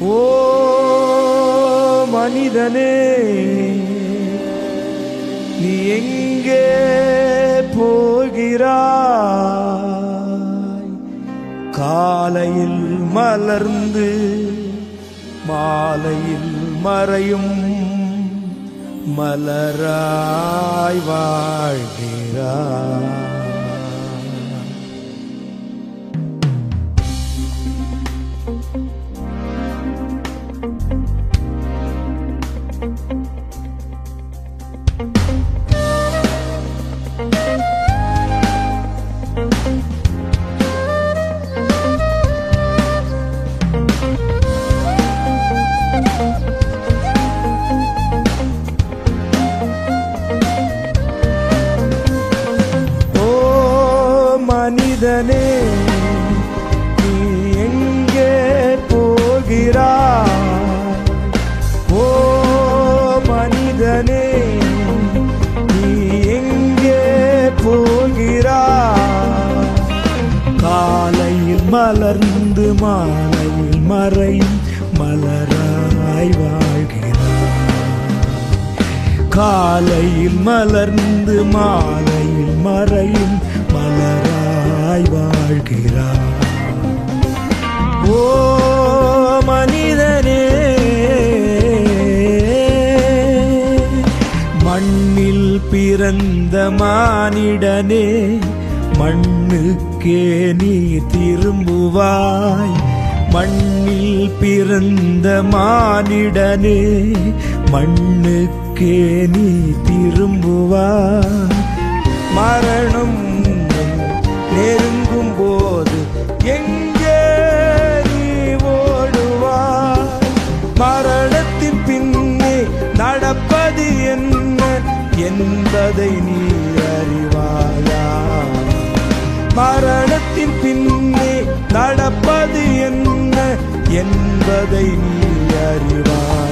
ஓ மனிதனே, நீ எங்கே போகிறாய்? காலையில் மலர்ந்து மாலையில் மறையும் மலராய் வாழ்கிறாய். மனிதனே, நீ எங்கே போகிறாய்? ஓ மனிதனே, நீ எங்கே போகிறாய்? காலையில் மலர்ந்து மாலையில் மறையும் மலராய் வாழ்கிறாய். காலையில் மலர்ந்து மாலையில் மறையும் மலராய் வாழ்கிறாய். ஓ மனிதனே, மண்ணில் பிறந்த மானிடனே, மண்ணுக்கே நீ திரும்புவாய். மண்ணில் பிறந்த மானிடனே, மண்ணுக்கே நீ திரும்புவாய். மரணம் நெருங்கும் போது எங்கே நீ ஓடுவாய்? மரணத்தின் பின்னே நடப்பது என்ன என்பதை நீ அறிவாயா? மரணத்தின் பின்னே நடப்பது என்ன என்பதை நீ அறிவாய்?